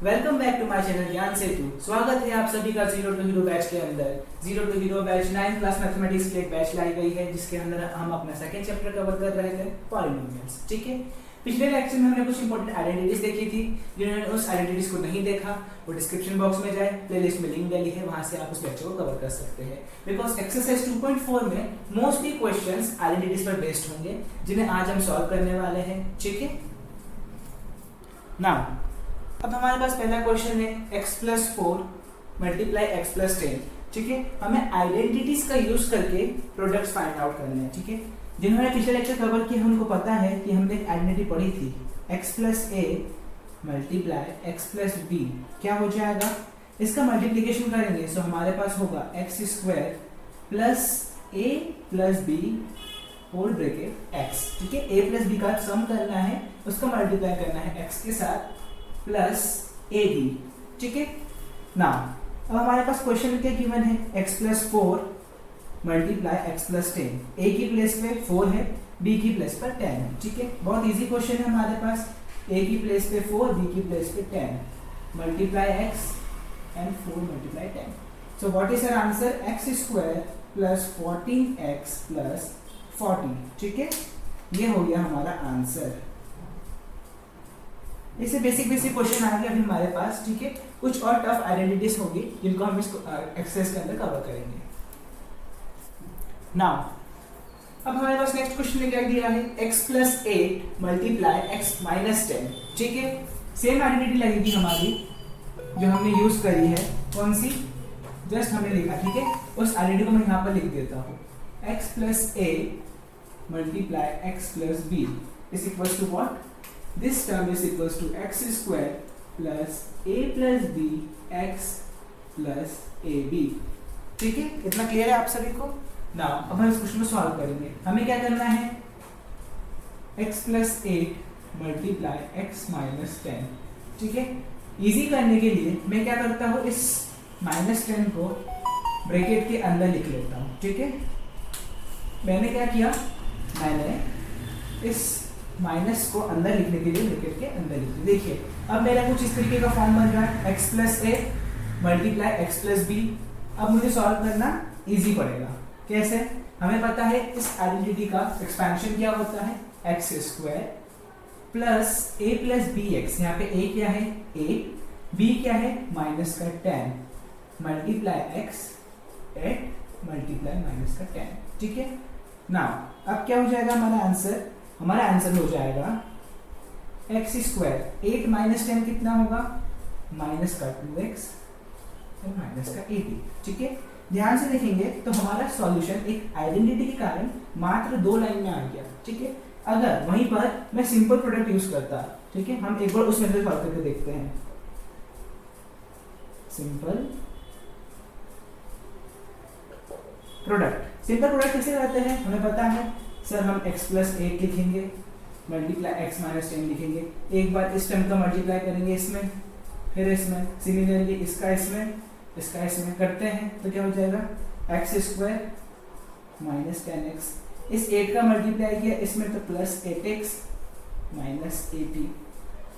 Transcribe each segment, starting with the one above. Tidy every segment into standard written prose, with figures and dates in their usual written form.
Welcome back to my channel Gyan Setu. स्वागत है आप सभी का जीरो टू हीरो बैच के अंदर। Zero to hero batch 9th class mathematics की एक बैच लाई गई है जिसके अंदर हम अपना सेकंड चैप्टर कवर कर रहे थे पॉलिनोमियल्स। ठीक है, पिछले लेक्चर में हमने कुछ इंपॉर्टेंट आइडेंटिटीज देखी थी। जिन्होंने उस आइडेंटिटीज को नहीं देखा वो डिस्क्रिप्शन बॉक्स में जाए, प्लेलिस्ट में लिंक डाली है, वहां से आप उस लेक्चर को कवर कर सकते हैं। बिकॉज एक्सरसाइज 2.4 में मोस्टली क्वेश्चंस आइडेंटिटीज पर बेस्ड होंगे जिन्हें आज हम सॉल्व करने वाले हैं। ठीक है, नाउ अब हमारे पास पहला क्वेश्चन है x+4 मल्टीप्लाई x+10। ठीक है, हमें आइडेंटिटीज का यूज करके प्रोडक्ट्स फाइंड आउट करने हैं। ठीक है, जिन्होंने पिछले लेक्चर कवर किया उनको पता है कि हमने एक आइडेंटिटी पढ़ी थी x+a मल्टीप्लाई x+b। क्या हो जाएगा, इसका मल्टीप्लिकेशन करेंगे तो हमारे पास होगा x² plus a plus b whole bracket x। ठीक है, a प्लस b का सम करना है, उसका मल्टीप्लाई करना है x के साथ प्लस ए बी। ठीक है, नाउ अब हमारे पास क्वेश्चन क्या गिवन है, x+4 मल्टीप्लाई x+10। a की प्लेस पे 4 है, b की प्लेस पर 10 है। ठीक है, बहुत इजी क्वेश्चन है हमारे पास। a की प्लेस पे 4, b की प्लेस पे 10 multiply x and 4 multiply 10। So what is our answer, x² plus 14x plus 40। ठीक है, ये हो गया हमारा आंसर। इससे बेसिक क्वेश्चन आ गया अभी हमारे पास। ठीक है, कुछ और टफ आइडेंटिटीज होगी जिनको हम इस एक्सरसाइज के अंदर कवर करेंगे। नाउ अब हमारे पास नेक्स्ट क्वेश्चन में क्या दिया है, x+8 मल्टीप्लाई x-10। ठीक है, सेम आइडेंटिटी लगेगी हमारी जो हमने यूज करी है। कौन सी, जस्ट हमने लिखा। ठीक है, उस आइडेंटिटी को मैं यहाँ पर लिख देता हूँ, x+a multiply x+b is equal to what, this term is equals to x² plus a plus b x plus ab। ठीक है, इतना क्लियर है आप सभी को। नाउ अब हम इस क्वेश्चन को सॉल्व करेंगे। हमें क्या करना है, x+8 मल्टीप्लाई x-10। ठीक है, इजी करने के लिए मैं क्या करता हूँ, इस -10 को ब्रैकेट के अंदर लिख लेता हूँ। ठीक है, मैंने क्या किया, मैंने इस माइनस को अंदर लिखने के लिए ब्रैकेट के अंदर लिख दिया। देखिए अब मेरा कुछ इस तरीके का फॉर्म बन रहा है, x+a मल्टीप्लाई x+b। अब मुझे सॉल्व करना इजी पड़ेगा। कैसे, हमें पता है इस आइडेंटिटी का एक्सपेंशन क्या होता है, x² plus a plus bx। यहाँ पे a क्या है, a, b क्या है -10 मल्टीप्लाई x 8 मल्टीप्लाई -10। ठीक है, नाउ अब क्या हो जाएगा हमारा आंसर, हमारा आंसर हो जाएगा x²। 8 - 10 कितना होगा, -2x और -8। ठीक है, ध्यान से देखेंगे तो हमारा सॉल्यूशन एक आइडेंटिटी के कारण मात्र 2 लाइन में आ गया। ठीक है, अगर वहीं पर मैं सिंपल प्रोडक्ट यूज करता, ठीक है, हम एक बार उस मेथड सॉल्व करके देखते हैं। सिंपल प्रोडक्ट कैसे करते हैं, हमें पता है सर, हम x+8 लिखेंगे मल्टीप्लाई x-10 लिखेंगे। एक बार इस टर्म का मल्टीप्लाई करेंगे इसमें, फिर इसमें, सिमिलरली इसका इसमें करते हैं तो क्या हो जाएगा, x² -10x। इस 8 का मल्टीप्लाई किया इसमें तो प्लस 8x -80,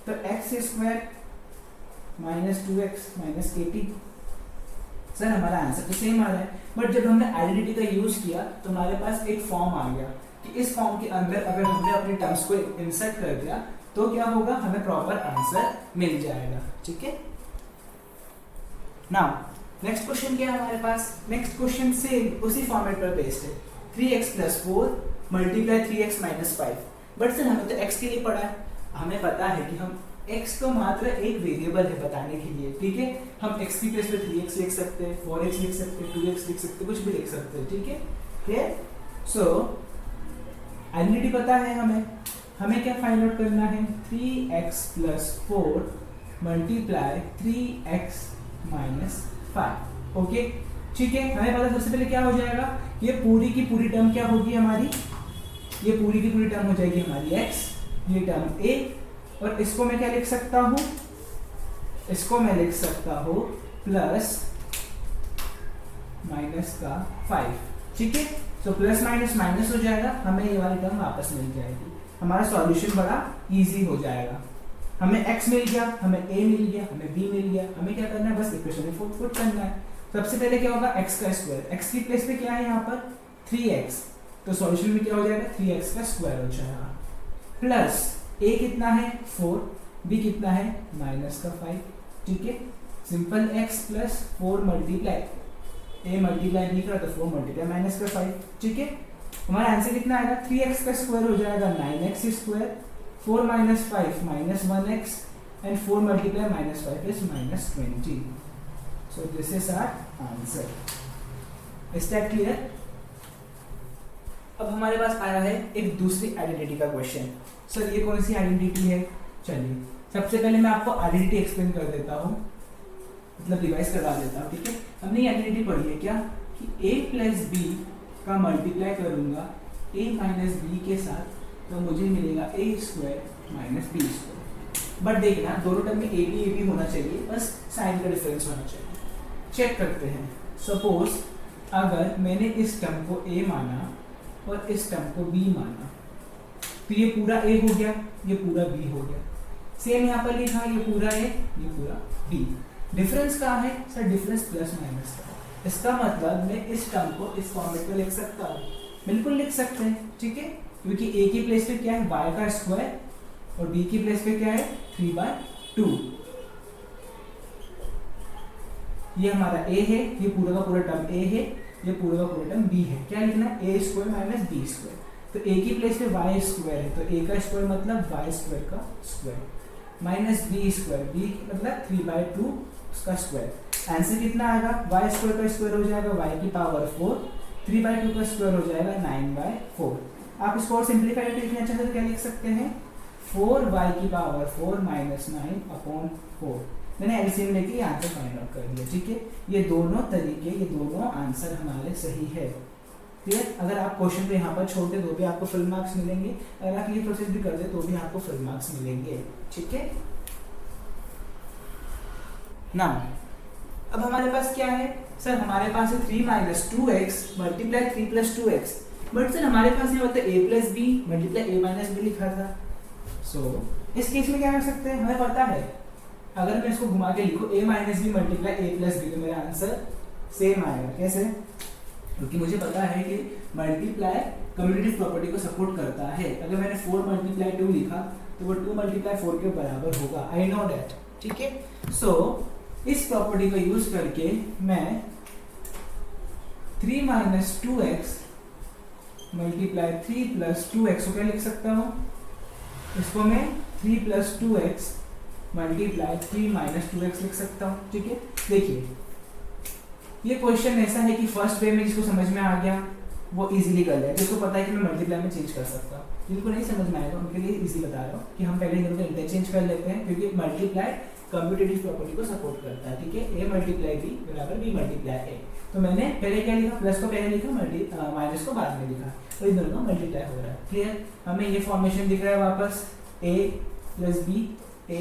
तो x² -2x -80। सर हमारा आंसर तो सेम आ रहा है, बट जब हमने आइडेंटिटी का यूज किया तो हमारे पास एक फॉर्म आ गया कि इस फॉर्म के अंदर अगर हमने अपने टर्म्स को इंसर्ट कर दिया तो क्या होगा, हमें प्रॉपर आंसर मिल जाएगा। ठीक है, नाउ नेक्स्ट क्वेश्चन क्या है हमारे पास, नेक्स्ट क्वेश्चन से उसी फॉर्मेट पर बेस्ड है, 3x+4 multiply 3x -5। But sir हमें तो x के लिए पढ़ा है, हमें पता है कि हम x तो मात्र एक वेरिएबल है बताने के लिए। ठीक है, हम x की प्लेस पे 3x लिख सकते हैं, 4x लिख सकते हैं, 2x लिख सकते हैं, कुछ भी लिख सकते हैं। ठीक है, क्लियर। सो आइडेंटिटी पता है हमें क्या फाइंड आउट करना है, 3x+4 मल्टीप्लाई 3x -5। ओके, ठीक है, हमें पता सबसे पहले क्या हो जाएगा, ये पूरी की पूरी टर्म क्या होगी हमारी, ये पूरी की पूरी टर्म हो जाएगी हमारी x, ये टर्म a, और इसको मैं क्या लिख सकता हूँ, इसको मैं लिख सकता हूँ प्लस -5। ठीक है, तो प्लस माइनस हो जाएगा, हमें ये वाली टर्म वापस मिल जाएगी, हमारा सॉल्यूशन बड़ा इजी हो जाएगा। हमें x मिल गया, हमें a मिल गया, हमें b मिल गया, हमें क्या करना है, बस इक्वेशन में पुट करना है। सबसे पहले क्या होगा, x का स्क्वायर, x की प्लेस पे क्या है यहाँ पर 3x, तो सॉल्यूशन में क्या हो जाएगा 3x का स्क्वायर हो जाएगा, प्लस a कितना है 4, b कितना है -5, ठीक है। Simple x plus 4 multiply a multiply b करा तो 4 मल्टीप्लाई -5, ठीक है। हमारा आंसर कितना आएगा, 3x का स्क्वायर हो जाएगा 9x square, 4 - 5 -1x, and 4 multiply -5 is -20। So this is our answer. Is that clear? अब हमारे पास आया है एक दूसरी आइडेंटिटी का क्वेश्चन। सर ये कौन सी आइडेंटिटी है? चलिए सबसे पहले मैं आपको आइडेंटिटी एक्सप्लेन कर देता हूँ, मतलब रिवाइज करवा देता हूँ, ठीक है। हमने ये आइडेंटिटी पढ़ी है क्या, कि a प्लस b का मल्टीप्लाई करूंगा a माइनस b के साथ, तो मुझे मिलेगा a square minus b square. But देखना दोनों टर्म में a b होना चाहिए, बस साइन का डिफरेंस होना चाहिए। चेक करते हैं। सपोज अगर मैंने इस टर्म को a माना और इस टर्म को b माना, तो ये पूरा a हो गया, ये पूरा b हो गया। सेम यहाँ पर लिखा, ये पूरा a, ये पूरा b। डिफरेंस कहाँ है सर? डिफरेंस प्लस माइनस का। इसका मतलब मैं इस टर्म को इस फॉर्मेट में लिख सकता हूँ, बिल्कुल लिख सकते हैं, ठीक है, क्योंकि a की प्लेस पे क्या है y का स्क्वायर और b की प्लेस पे क्या है 3/2। ये हमारा a है, ये पूरा का पूरा टर्म a है, ये पूरा का पूरा टर्म b है। क्या लिखना है, a square minus b square. तो a की प्लेस पे y स्क्वायर है, तो a का स्क्वायर मतलब y स्क्वायर का square, minus b square, b मतलब 3/2 उसका स्क्वायर। आंसर कितना आएगा, y स्क्वायर का स्क्वायर हो जाएगा y की पावर 4, 3/2 का स्क्वायर हो जाएगा 9/4। आप इसको और सिंप्लीफाई करके लिखना चाहते तो क्या लिख सकते हैं, 4y की पावर 4 माइनस 9/4। मैंने एलसीएम लेके आंसर फाइंड आउट कर दिया, ठीक है। ये दोनों तरीके, ये दोनों आंसर हमारे सही है, क्लियर। अगर आप क्वेश्चन को यहाँ पर छोड़ते तो भी आपको फुल मार्क्स मिलेंगे, अगर आप ये प्रोसेस भी करते तो भी आपको फुल मार्क्स मिलेंगे, ठीक है ना। अब हमारे पास क्या है सर, हमारे पास है 3 - 2x multiply 3 + 2x, but sir हमारे पास यहाँ होता है a + b multiply a - b लिखा था। सो इस केस में क्या कर सकते हैं, हमें पता है अगर मैं इसको घुमा के लिखूं a - b multiply a + b, तो मेरा आंसर सेम आएगा। कैसे? क्योंकि मुझे पता है कि मल्टीप्लाई कम्युटेटिव प्रॉपर्टी को सपोर्ट करता है। अगर मैंने 4 × 2 लिखा तो वो 2 × 4 के बराबर होगा, आई नो दैट, ठीक है। सो इस प्रॉपर्टी को यूज करके मैं 3 - 2x मल्टीप्लाई 3 + 2x को क्या लिख सकता हूँ, इसको मैं 3 + 2x मल्टीप्लाई 3 - 2x लिख सकता हूँ, ठीक है। देखिए ये क्वेश्चन ऐसा है कि फर्स्ट वे में जिसको समझ में आ गया वो इजीली कर ले, जिसको पता है कि मैं मल्टीप्लाई में चेंज कर सकता हूँ। जिनको नहीं समझ में आएगा उनके लिए इजी बता रहा हूँ कि हम पहले दोनों को इंटरचेंज कर लेते हैं, क्योंकि मल्टीप्लाई कम्यूटेटिव प्रॉपर्टी को सपोर्ट करता है, ठीक है। a × b बराबर b × a। तो मैंने पहले क्या लिखा, प्लस को पहले लिखा, माइनस को बाद में लिखा, तो इन दोनों का मल्टीप्लाई हो रहा है, क्लियर। हमें ये फॉर्मेशन दिख रहा है वापस a + b a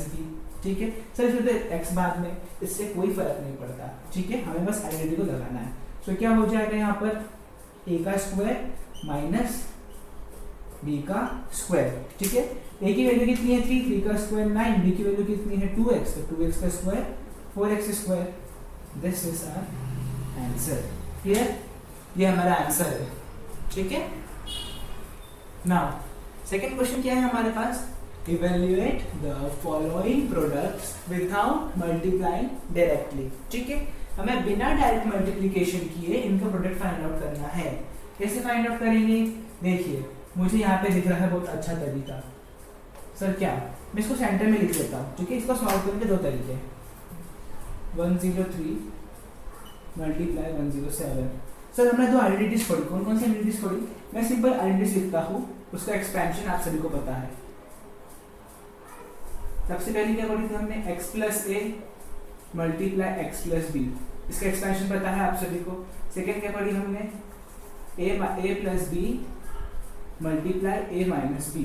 - b, ठीक है। सर इसमें तो x बाद में, इससे कोई फर्क नहीं पड़ता, ठीक है। हमें बस आइडेंटिटी को लगाना है। तो क्या हो जाएगा यहाँ पर a का स्क्वायर माइनस b का स्क्वायर, ठीक है। a की वैल्यू कितनी है 3, 3 का स्क्वायर 9, b की वैल्यू कितनी है 2x, तो 2x का square 4x square. This is our answer, clear. ये हमारा आंसर है, ठीक है। नाउ सेकंड क्वेश्चन क्या है हमारे पास, evaluate the following products without multiplying directly, ठीक है। हमें बिना डायरेक्ट मल्टीप्लिकेशन किए इनका प्रोडक्ट फाइंड आउट करना है। कैसे फाइंड आउट करेंगे, देखिए मुझे यहाँ पे दिख रहा है बहुत अच्छा तरीका। सर क्या, मैं इसको सेंटर में लिख लेता हूँ, ठीक है। इसको सॉल्व करने के दो तरीके हैं, 103 मल्टीप्लाई 107। सर हमने दो आइडेंटिटीज पढ़ी, कौन कौन सी आइडेंटिटीज पढ़ी? मैं सिंपल आइडेंटिटीज लिखता हूँ, उसका एक्सपेंशन आप सभी को पता है। सबसे पहले क्या पढ़ी थी हमने, x + a multiply x + b, इसका एक्सपेंशन पता है आप सभी को। सेकंड क्या पढ़ी हमने, a + b multiply a - b,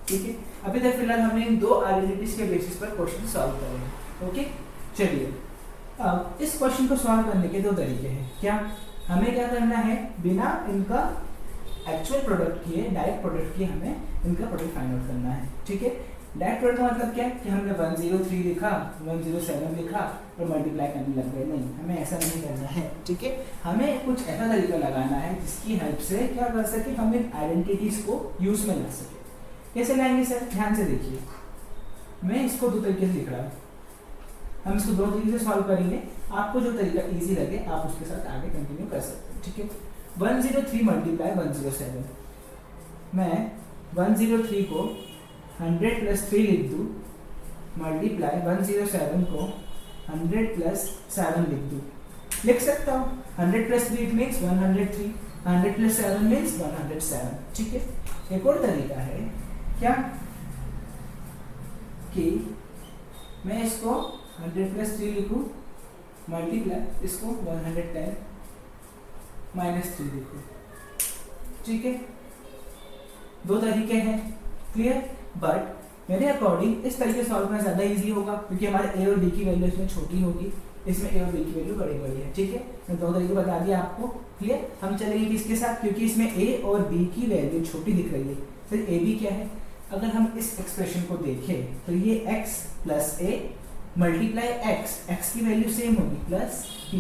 ठीक है। अभी तक फिलहाल हमने इन दो आइडेंटिटीज के बेसिस पर क्वेश्चन सॉल्व करेंगे, ओके। चलिए अब इस क्वेश्चन को सॉल्व करने के दो तरीके हैं। क्या, हमें क्या करना है, बिना इनका एक्चुअल प्रोडक्ट किए, डायरेक्ट प्रोडक्ट किए, हमें इनका प्रोडक्ट फाइंड आउट करना है, ठीक है। डायरेक्ट प्रोडक्ट का मतलब क्या है कि हमने 103 लिखा, 107 लिखा और मल्टीप्लाई करने लग गए, नहीं, हमें ऐसा नहीं करना है, ठीक है। हमें कुछ ऐसा तरीका लगाना है जिसकी हेल्प से क्या कर सके, हम इन आइडेंटिटीज को यूज में ला सके। कैसे लाएंगे सर, ध्यान से देखिए, मैं इसको दो तरीके से लिख रहा हूँ, हम इसको दो तरीके से सॉल्व करेंगे, आपको जो तरीका इजी लगे आप उसके साथ आगे कंटिन्यू कर सकते हैं, ठीक है। 103 मल्टीप्लाई 107, मैं 103 को 100 + 3 लिख दूँ, मल्टीप्लाई 107 को 100 + 7 लिख दूँ, लिख सकता हूँ। 100 + 3 इट मीन्स 103, 100 + 7 मीन्स 107, ठीक है। एक और तरीका है क्या कि मैं इसको 100 + 3 लिखूं, मल्टीप्लाई इसको 110 - 3 लिखूं, ठीक है। दो तरीके हैं, क्लियर। बट मेरे अकॉर्डिंग इस तरीके से सॉल्व करना ज़्यादा इजी होगा क्योंकि हमारे ए और बी की वैल्यू इसमें छोटी होगी, इसमें ए और बी की वैल्यू बड़ी बड़ी है, ठीक है। मैं दो तरीके बता दिया आपको, क्लियर। हम चलेंगे किसके साथ, क्योंकि इसमें ए और बी की वैल्यू छोटी दिख रही है, फिर ए बी क्या है, अगर हम इस एक्सप्रेशन को देखें तो ये x + a मल्टीप्लाई x की वैल्यू सेम होगी प्लस b।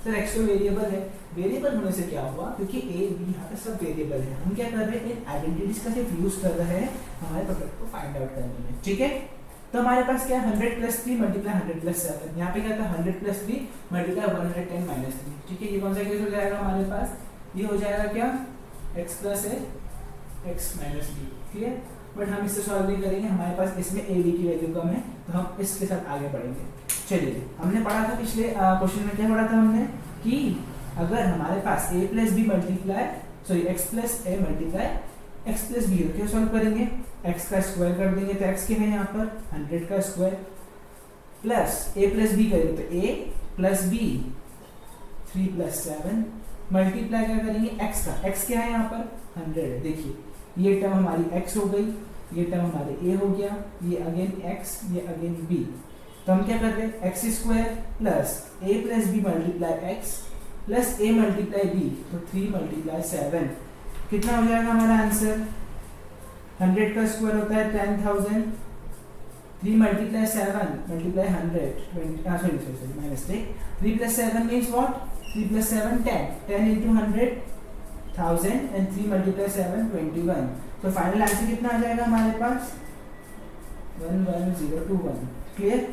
सर x तो वेरिएबल है, वेरिएबल होने से क्या हुआ, क्योंकि a b यहाँ पे सब वेरिएबल है, हम क्या कर रहे हैं, इन आइडेंटिटीज का सिर्फ यूज कर रहे हैं हमारे प्रोडक्ट को फाइंड आउट करने में, ठीक है। तो हमारे पास क्या है, 100 + 3 मल्टीप्लाई 100 + 7, यहाँ पे क्या था 100 + 3 मल्टीप्लाई 110 - 3, ठीक है। ये कौन सा केस हो जाएगा हमारे पास, ये हो जाएगा क्या, x + a x - b, clear. But हम इससे सॉल्व नहीं करेंगे, हमारे पास इसमें ए बी की वैल्यू कम है तो हम इसके साथ आगे बढ़ेंगे। चलिए, हमने पढ़ा था पिछले क्वेश्चन में, क्या पढ़ा था हमने कि अगर हमारे पास a + b multiply x + a multiply x + b हो, क्या सॉल्व करेंगे, x का स्क्वायर कर देंगे तो x क्या है यहाँ पर 100 का स्क्वायर, प्लस a + b करेंगे तो a + b 3 + 7 मल्टीप्लाई क्या करेंगे x का, x क्या है यहाँ पर 100, देखिए ये टर्म हमारी x हो गई, ये टर्म हमारे a हो गया, ये अगेन x, ये अगेन b, तो हम क्या कर रहे हैं, x² + a + b multiply x plus a multiply b, तो 3 × 7 कितना हो जाएगा हमारा आंसर, 100 का स्क्वायर होता है 10,000, 3 × 7 multiply 100 sorry my mistake, 3 + 7 means what, 3 + 7 10 × 100,000 and 3 × 7 21, तो फाइनल आंसर कितना आ जाएगा हमारे पास 11021, क्लियर,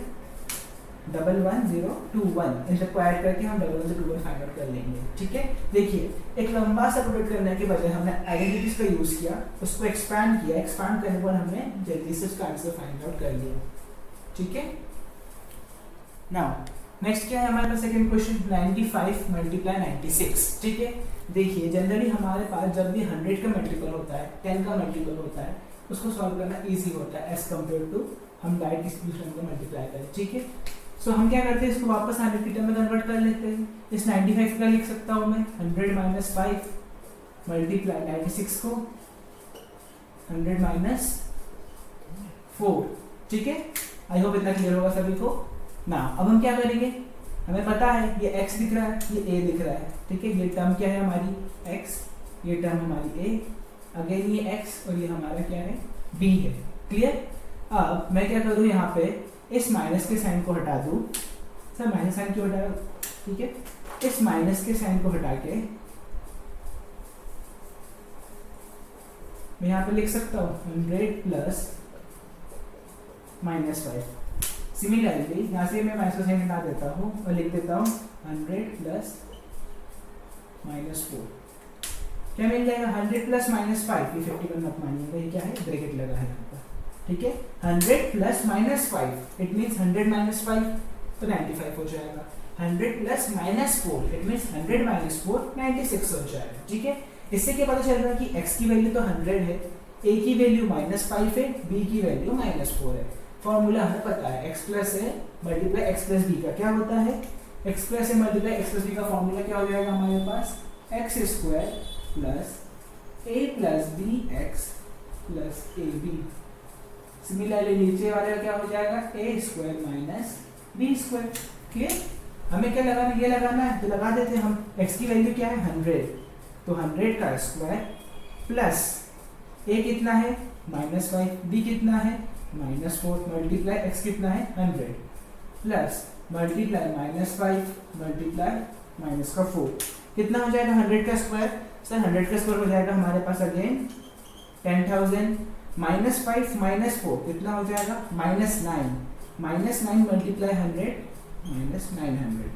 11021, इन सबको ऐड करके हम 11021 फाइंड आउट कर लेंगे, ठीक है। देखिए, एक लंबा सा प्रोडक्ट करने के बजाय हमने आइडेंटिटीज का यूज किया, उसको एक्सपैंड किया, एक्सपैंड करने पर हमने जल्दी से उसका आंसर फाइंड आउट कर लिया, ठीक है। नाउ नेक्स्ट क्या है हमारे पास, सेकंड क्वेश्चन 95 × 96, ठीक है। देखिए, जनरली हमारे पास जब भी 100 का मल्टीपल होता है, 10 का मल्टीपल होता है, उसको सॉल्व करना इजी होता है एज कम्पेयर टू हम डायरेक्ट इस दूसरे को मल्टीप्लाई करें, ठीक है। सो हम क्या करते हैं, इसको वापस 100 की टर्म में कन्वर्ट कर लेते हैं। इस 95 का लिख सकता हूँ मैं 100 - 5 मल्टीप्लाई 96 को 100 - 4, ठीक है। आई होप इतना क्लियर होगा सभी को ना। अब हम क्या करेंगे, हमें पता है ये x दिख रहा है, ये a दिख रहा है, ठीक है। ये टर्म क्या है हमारी x, ये टर्म हमारी a, अगेन ये x और ये हमारा क्या है b है, क्लियर। अब मैं क्या करूँ, यहाँ पे इस माइनस के साइन को हटा दूँ, सर माइनस साइन क्यों हटाया, ठीक है। इस माइनस के साइन को हटा के मैं यहाँ पे लिख सकता हूँ 100 + -5। सिमिलरली यहाँ से मैं माइनस का साइन हटा देता हूँ और लिख देता हूँ 100 + -4, क्या मिल जाएगा 100 + -5, ये 51 मत मानिएगा, ये क्या है ब्रैकेट लगा है यहाँ पर, ठीक है। 100 + -5 इट मींस 100 - 5 तो 95 हो जाएगा, 100 + -4 इट मींस 100 - 4 96 हो जाएगा, ठीक है। इससे क्या पता चल रहा है कि x की वैल्यू तो 100 है, a की वैल्यू -5 है, b की वैल्यू -4 है। फॉर्मूला हमें पता है x + a multiply x + b का क्या होता है, x + a multiply x + b का फॉर्मूला क्या हो जाएगा हमारे पास, x² + a + bx + ab। Similarly नीचे वाले का क्या हो जाएगा, a² - b², क्लियर। हमें क्या लगाना, ये लगाना है तो लगा देते हैं हम। x की वैल्यू क्या है 100, तो 100 का स्क्वायर प्लस a कितना है -5, b कितना है -4 मल्टीप्लाई x कितना है 100 प्लस मल्टीप्लाई -5 मल्टीप्लाई -4 कितना हो जाएगा 100 का स्क्वायर। सर 100 का स्क्वायर हो जाएगा हमारे पास अगेन 10,000 -5 -4 कितना हो जाएगा -9 -9 multiply 100 -900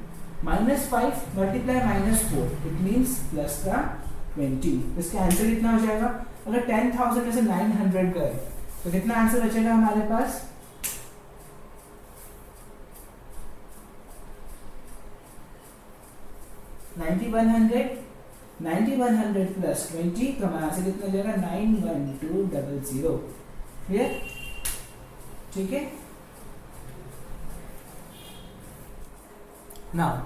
-5 multiply -4 it means plus का 20। इसका आंसर कितना हो जाएगा। अगर 10,000 में से 900 गए तो कितना आंसर बचेगा हमारे पास 9100 प्लस 20 तो हमारा आंसर कितना हो जाएगा 91200। क्लियर, ठीक है। नाउ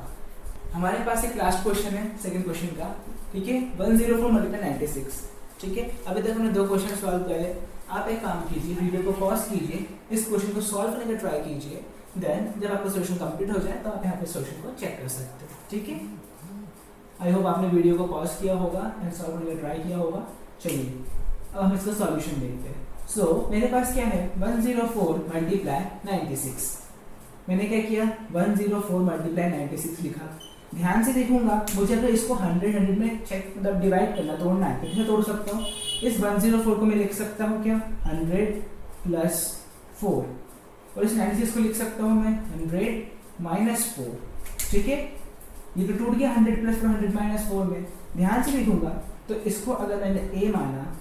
हमारे पास एक लास्ट क्वेश्चन है सेकंड क्वेश्चन का, ठीक है। 104 मल्टीप्लाई 96, ठीक है। अभी तक हमने 2 क्वेश्चन सॉल्व करे। आप एक काम कीजिए, वीडियो को पॉज कीजिए, इस क्वेश्चन को सॉल्व करने का ट्राई कीजिए, देन जब आपका सॉल्यूशन कंप्लीट हो जाए तो आप यहाँ पे सॉल्यूशन को चेक कर सकते हो, ठीक है। आई होप आपने वीडियो को पॉज किया होगा एंड सॉल्व करने का ट्राई किया होगा। चलिए अब हम इसका सॉल्यूशन देखते हैं। सो मेरे पास क्या है 104 मल्टीप्लाई 96। मैंने क्या किया 104 मल्टीप्लाई 96 लिखा। ध्यान से देखूंगा, मुझे अगर इसको 100 में चेक मतलब डिवाइड करना, तोड़ना है, कितने तोड़ सकता हूँ। इस 104 को मैं लिख सकता हूँ क्या 100 प्लस 4 और इस 96 को लिख सकता हूँ मैं 100 माइनस 4, ठीक है। ये तो टूट गया 100 प्लस 100 माइनस 4 में। ध्यान से देखूंगा तो इसको अगर मैंने a माना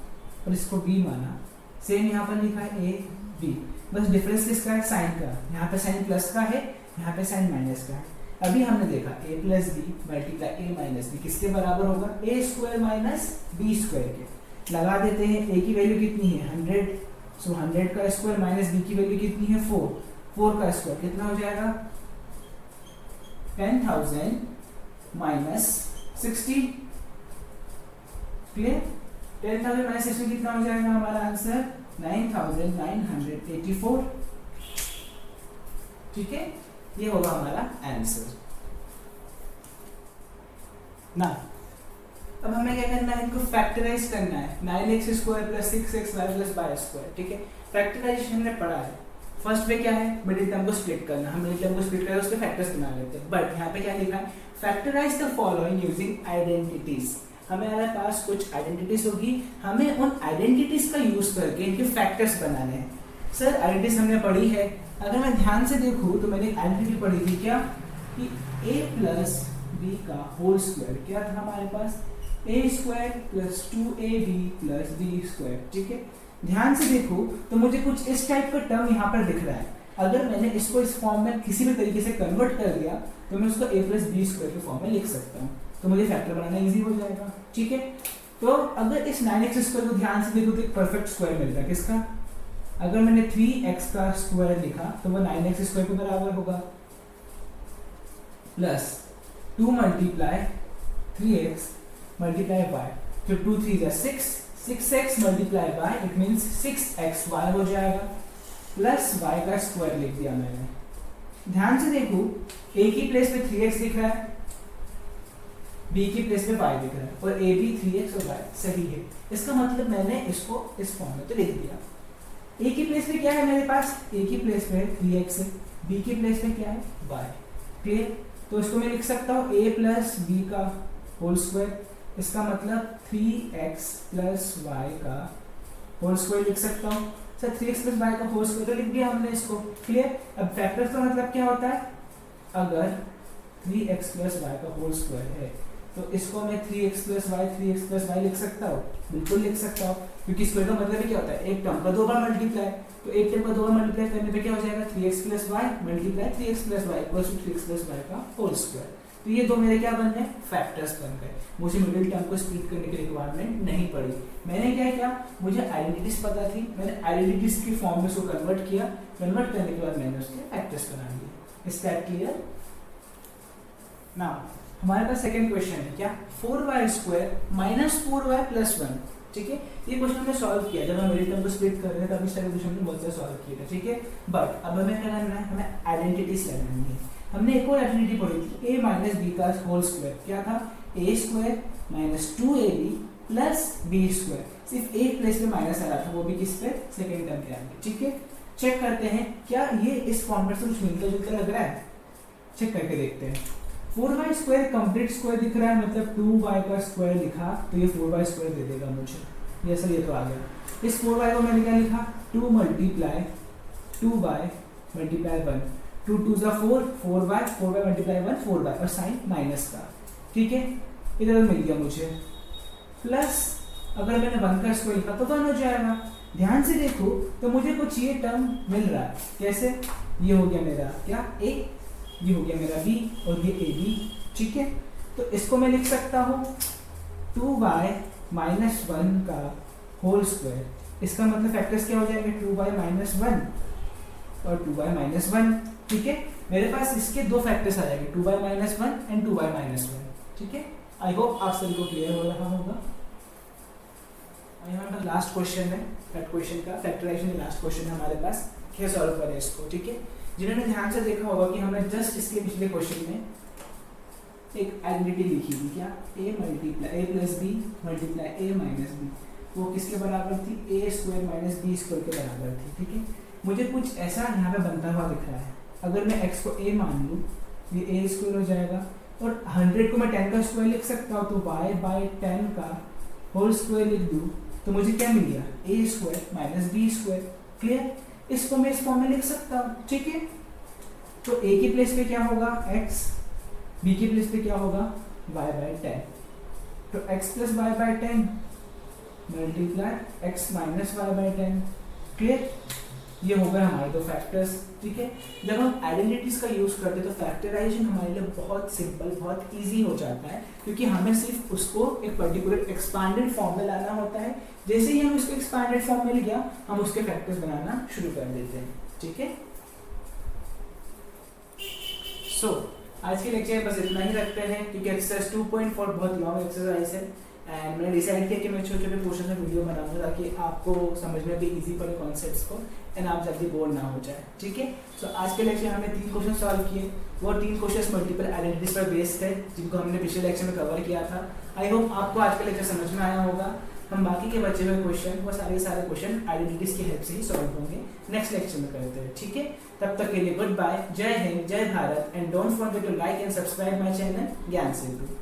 और इसको b माना, सेम यहाँ पर लिखा है a b, बस डिफरेंस किसका है साइन का। यहाँ पे साइन प्लस का है, यहाँ पे साइन माइनस का है। अभी हमने देखा a plus B multiply a minus B किसके बराबर होगा a square minus b square के। लगा देते हैं a की वैल्यू कितनी है 100, सो 100 का स्क्वायर माइनस b की वैल्यू कितनी है 4, 4 का स्क्वायर कितना हो जाएगा 10,000 माइनस 60। क्लियर, 10,000 माइनस 60 कितना हो जाएगा हमारा आंसर 9,984, ठीक है। ये होगा हमारा आंसर ना। अब हमें क्या करना है, इनको फैक्टराइज करना है। 9x square plus 6xy plus y square, ठीक है। फैक्टराइजेशन हमने पढ़ा है। फर्स्ट पे क्या है मिडिल टर्म को स्प्लिट करना। हम मिडिल टर्म को स्प्लिट करके उसके फैक्टर्स बना लेते हैं। बट यहाँ पे क्या लिखा है factorise the following using identities. हमारे पास कुछ आइडेंटिटीज होगी, हमें उन आइडेंटिटीज का यूज करके इनके फैक्टर्स बनाने हैं। सर आइडेंटिटीज हमने पढ़ी है, अगर मैं ध्यान से देखूं तो मैंने एक आइडेंटिटी पढ़ी थी क्या कि a प्लस बी का होल स्क्वायर क्या था हमारे पास a square plus 2ab plus b square, ठीक है। ध्यान से देखो तो मुझे कुछ इस टाइप का टर्म यहाँ पर दिख रहा है। अगर मैंने इसको इस फॉर्म में किसी भी तरीके से कन्वर्ट कर दिया तो मैं उसको a प्लस बी स्क्वायर के फॉर्म में लिख सकता हूँ, तो मुझे फैक्टर बनाना इजी हो जाएगा, ठीक है। तो अगर इस 9x स्क्वायर को ध्यान से देखो तो एक परफेक्ट स्क्वायर मिल रहा है किसका। अगर मैंने 3x का स्क्वायर लिखा तो वो 9x स्क्वायर के बराबर होगा, plus 2 multiply 3x multiply y, तो 2 3 जा 6, 6x multiply y it means 6xy हो जाएगा, प्लस y का स्क्वायर लिख दिया मैंने। ध्यान से देखो a की प्लेस पे 3x दिख रहा है, b की प्लेस पे y दिख रहा है और a भी 3x और y सही है। इसका मतलब मैंने इसको इस फॉर्म में तो लिख दिया। a की प्लेस पे क्या है मेरे पास, a की प्लेस पे 3x है, b की प्लेस पे क्या है y, क्लियर। तो इसको मैं लिख सकता हूँ a प्लस बी का होल स्क्वायर, इसका मतलब 3x प्लस y का होल स्क्वायर लिख सकता हूँ। सर 3x प्लस y का होल स्क्वायर लिख दिया हमने इसको, क्लियर। अब फैक्टर्स का मतलब क्या होता है, अगर 3x प्लस y का होल स्क्वायर है तो इसको मैं 3x प्लस y लिख सकता हूँ, बिल्कुल लिख सकता हूँ, क्योंकि स्क्वायर का मतलब ही क्या होता है एक टर्म का 2 बार मल्टीप्लाई। तो एक टर्म का 2 बार मल्टीप्लाई करने पे क्या हो जाएगा 3x plus y multiply 3x plus y equals to 3x plus y का होल स्क्वायर। तो ये दो मेरे क्या बन गए फैक्टर्स बन गए। मुझे मिडिल टर्म को स्प्लिट करने की रिक्वायरमेंट नहीं पड़ी। मैंने क्या किया, मुझे आइडेंटिटीज पता थी, मैंने आइडेंटिटीज की फॉर्म में उसको कन्वर्ट किया, कन्वर्ट करने के बाद मैंने उसके फैक्टर्स बना दिए। Is that clear. नाउ हमारे पास सेकंड क्वेश्चन है क्या 4y square minus 4y plus 1, ठीक है। ये क्वेश्चन हमने सॉल्व किया जब हम मिडिल टर्म को स्प्लिट कर रहे थे, तब इस टाइप के क्वेश्चन हमने बहुत सारे सॉल्व किए थे, ठीक है। बट अब हमें क्या करना है, हमें आइडेंटिटीज लगानी है। हमने एक और आइडेंटिटी पढ़ी थी a माइनस बी का होल स्क्वायर, क्या था a square minus 2ab plus b square. सिर्फ एक प्लेस पे माइनस आ रहा था, वो भी किस पे सेकंड टर्म के आगे, ठीक है। चेक करते हैं क्या ये इस फॉर्मेट से कुछ मिलता जुलता लग रहा है, चेक करके देखते हैं। 4y स्क्वायर कंप्लीट स्क्वायर दिख रहा है, मतलब 2y का स्क्वायर लिखा तो ये 4y स्क्वायर दे देगा मुझे, ये सर ये तो आ गया। इस 4y को मैंने क्या लिखा, 2 मल्टीप्लाई 2y मल्टीप्लाई 1, 2 2 जा 4, 4y मल्टीप्लाई 1 4y और साइन माइनस का, ठीक है, इधर मिल गया मुझे। प्लस अगर मैंने 1 का स्क्वायर लिखा तो 1 हो जाएगा। ध्यान से देखो तो मुझे कुछ ये टर्म मिल रहा है, कैसे, ये हो गया मेरा क्या a, ये हो गया मेरा b और ये ab, ठीक है। तो इसको मैं लिख सकता हूँ 2y माइनस 1 का होल स्क्वायर, इसका मतलब फैक्टर्स क्या हो जाएंगे 2y माइनस 1 और 2y माइनस 1, ठीक है। मेरे पास इसके दो फैक्टर्स आ जाएंगे 2y minus 1 and 2y minus 1, ठीक है। आई होप आप सभी को क्लियर हो रहा होगा। यहाँ पर लास्ट क्वेश्चन है, दैट क्वेश्चन का फैक्टराइजेशन लास्ट क्वेश्चन है हमारे पास, क्या सॉल्व करें इसको, ठीक है। जिन्होंने ध्यान से देखा होगा कि हमने जस्ट इसके पिछले क्वेश्चन में एक आइडेंटिटी लिखी थी, क्या a multiply a plus B multiply a minus B, वो किसके बराबर थी, a square minus B square के बराबर थी, ठीक है। मुझे कुछ ऐसा यहाँ पे बनता हुआ दिख रहा है, अगर मैं x को a मान लूँ ये a स्क्वायर हो जाएगा और 100 को मैं 10 का स्क्वायर लिख सकता हूँ, तो y बाई 10 का होल स्क्वायर लिख दूँ तो मुझे क्या मिल गया, a square minus B square, clear. इसको मैं इस फॉर्म में लिख सकता हूँ, ठीक है। तो a की प्लेस पे क्या होगा x, b की प्लेस पे क्या होगा y बाई 10, तो x plus y by 10 multiply x minus y by 10, clear. ये हो गए हमारे दो फैक्टर्स, ठीक है। जब हम आइडेंटिटीज का यूज करते हैं तो फैक्टराइजेशन हमारे लिए बहुत सिंपल, बहुत इजी हो जाता है, क्योंकि हमें सिर्फ उसको एक पर्टिकुलर एक्सपांडेड फॉर्म में लाना होता है। जैसे ही हम उसको एक्सपांडेड फॉर्म में ले गया, हम उसके फैक्टर्स बनाना शुरू कर देते हैं, ठीक है। आज के लेक्चर बस इतना ही रखते हैं, क्योंकि एक्सरसाइज 2.4 बहुत लॉन्ग एक्सरसाइज है एंड मैंने डिसाइड किया कि मैं छोटे छोटे पोर्शन में वीडियो बनाऊंगा ताकि आपको समझ में भी इजी पड़े कॉन्सेप्ट्स को एंड आप जल्दी बोर ना हो जाए, ठीक है। सो आज के लेक्चर हमने 3 क्वेश्चन सॉल्व किए, वो 3 क्वेश्चन मल्टीपल आइडेंटिटीज पर बेस्ड है, जिनको हमने पिछले लेक्चर में कवर किया था। आई होप आपको आज का लेक्चर समझ में आया होगा। हम बाकी के बचे हुए क्वेश्चन, वो सारे क्वेश्चन आइडेंटिटीज की हेल्प से ही सॉल्व होंगे, नेक्स्ट लेक्चर में करते हैं, ठीक है। तब तक के लिए गुड बाय, जय हिंद, जय Bharat and don't forget to like and subscribe my channel Gyan Setu.